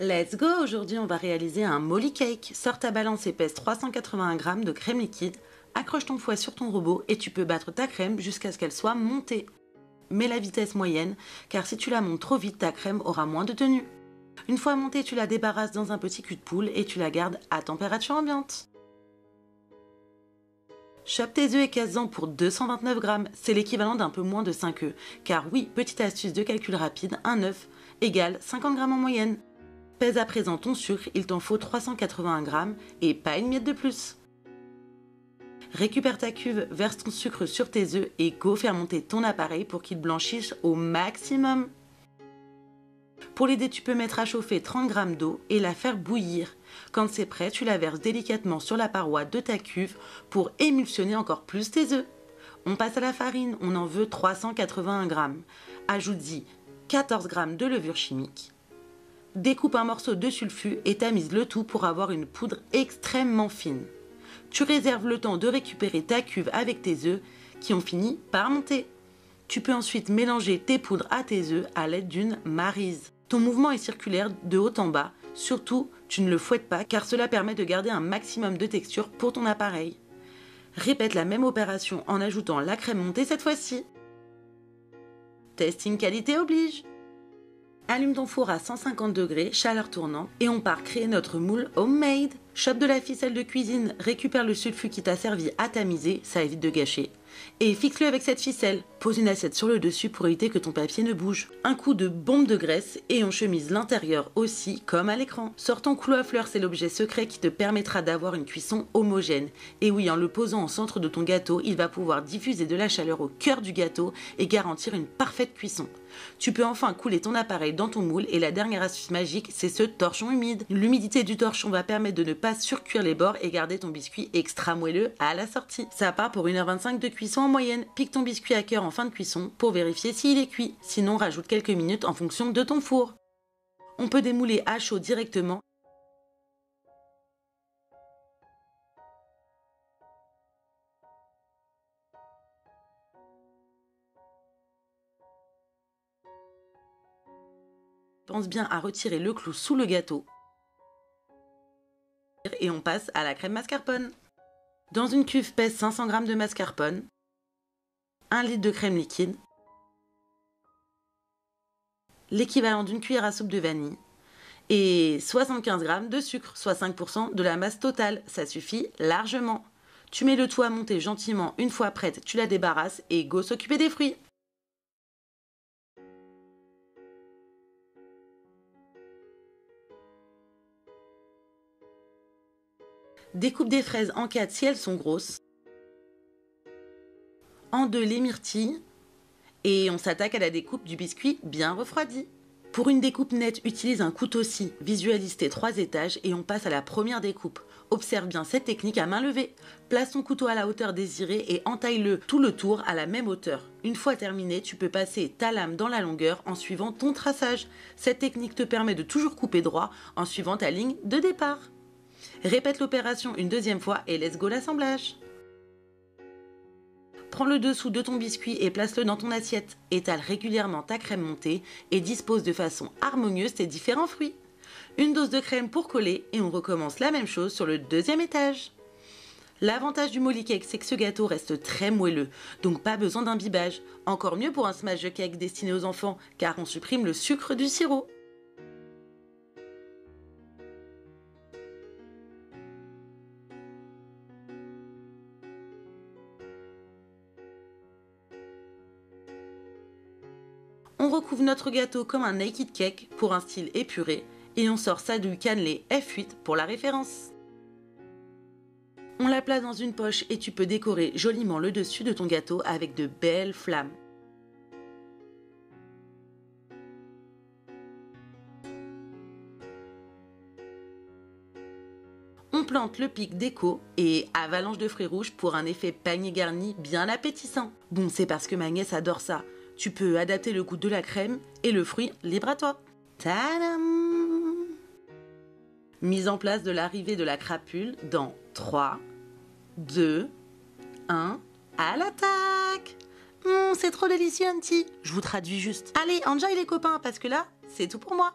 Let's go! Aujourd'hui, on va réaliser un molly cake. Sors ta balance et pèse 381 g de crème liquide. Accroche ton fouet sur ton robot et tu peux battre ta crème jusqu'à ce qu'elle soit montée. Mets la vitesse moyenne, car si tu la montes trop vite, ta crème aura moins de tenue. Une fois montée, tu la débarrasses dans un petit cul de poule et tu la gardes à température ambiante. Chope tes œufs et casse-en pour 229 g, c'est l'équivalent d'un peu moins de 5 œufs. Car oui, petite astuce de calcul rapide, un œuf égale 50 g en moyenne. Pèse à présent ton sucre, il t'en faut 381 g et pas une miette de plus. Récupère ta cuve, verse ton sucre sur tes œufs et go faire monter ton appareil pour qu'il blanchisse au maximum. Pour l'aider, tu peux mettre à chauffer 30 g d'eau et la faire bouillir. Quand c'est prêt, tu la verses délicatement sur la paroi de ta cuve pour émulsionner encore plus tes œufs. On passe à la farine, on en veut 381 g. Ajoute-y 14 g de levure chimique. Découpe un morceau de sulfure et tamise le tout pour avoir une poudre extrêmement fine. Tu réserves le temps de récupérer ta cuve avec tes œufs qui ont fini par monter. Tu peux ensuite mélanger tes poudres à tes œufs à l'aide d'une maryse. Ton mouvement est circulaire de haut en bas, surtout tu ne le fouettes pas car cela permet de garder un maximum de texture pour ton appareil. Répète la même opération en ajoutant la crème montée cette fois-ci. Testing qualité oblige. Allume ton four à 150 degrés, chaleur tournante, et on part créer notre moule homemade. Chope de la ficelle de cuisine, récupère le sulfure qui t'a servi à tamiser, ça évite de gâcher. Et fixe-le avec cette ficelle. Pose une assiette sur le dessus pour éviter que ton papier ne bouge. Un coup de bombe de graisse et on chemise l'intérieur aussi comme à l'écran. Sors ton clou à fleurs, c'est l'objet secret qui te permettra d'avoir une cuisson homogène. Et oui, en le posant au centre de ton gâteau, il va pouvoir diffuser de la chaleur au cœur du gâteau et garantir une parfaite cuisson. Tu peux enfin couler ton appareil dans ton moule et la dernière astuce magique, c'est ce torchon humide. L'humidité du torchon va permettre de ne pas surcuire les bords et garder ton biscuit extra moelleux à la sortie. Ça part pour 1h25 de cuisson en moyenne. Pique ton biscuit à cœur en fin de cuisson pour vérifier s'il est cuit. Sinon, rajoute quelques minutes en fonction de ton four. On peut démouler à chaud directement. Pense bien à retirer le clou sous le gâteau. Et on passe à la crème mascarpone. Dans une cuve pèse 500 g de mascarpone, 1 litre de crème liquide, l'équivalent d'une cuillère à soupe de vanille et 75 g de sucre, soit 5% de la masse totale. Ça suffit largement. Tu mets le tout à monter gentiment. Une fois prête, tu la débarrasses et go s'occuper des fruits. Découpe des fraises en 4 si elles sont grosses. En 2 les myrtilles. Et on s'attaque à la découpe du biscuit bien refroidi. Pour une découpe nette, utilise un couteau-scie. Visualise tes 3 étages et on passe à la première découpe. Observe bien cette technique à main levée. Place ton couteau à la hauteur désirée et entaille-le tout le tour à la même hauteur. Une fois terminé, tu peux passer ta lame dans la longueur en suivant ton traçage. Cette technique te permet de toujours couper droit en suivant ta ligne de départ. Répète l'opération une deuxième fois et let's go l'assemblage. Prends le dessous de ton biscuit et place-le dans ton assiette. Étale régulièrement ta crème montée et dispose de façon harmonieuse tes différents fruits. Une dose de crème pour coller et on recommence la même chose sur le deuxième étage. L'avantage du molly cake, c'est que ce gâteau reste très moelleux, donc pas besoin d'imbibage. Encore mieux pour un smash de cake destiné aux enfants, car on supprime le sucre du sirop. On recouvre notre gâteau comme un naked cake pour un style épuré et on sort ça du cannelé F8 pour la référence. On la place dans une poche et tu peux décorer joliment le dessus de ton gâteau avec de belles flammes. On plante le pic déco et avalanche de fruits rouges pour un effet panier garni bien appétissant. Bon, c'est parce que ma nièce adore ça. Tu peux adapter le goût de la crème et le fruit, libre à toi. Tadam! Mise en place de l'arrivée de la crapule dans 3, 2, 1, à l'attaque! C'est trop délicieux, Auntie. Je vous traduis juste. Allez, enjoy les copains, parce que là, c'est tout pour moi.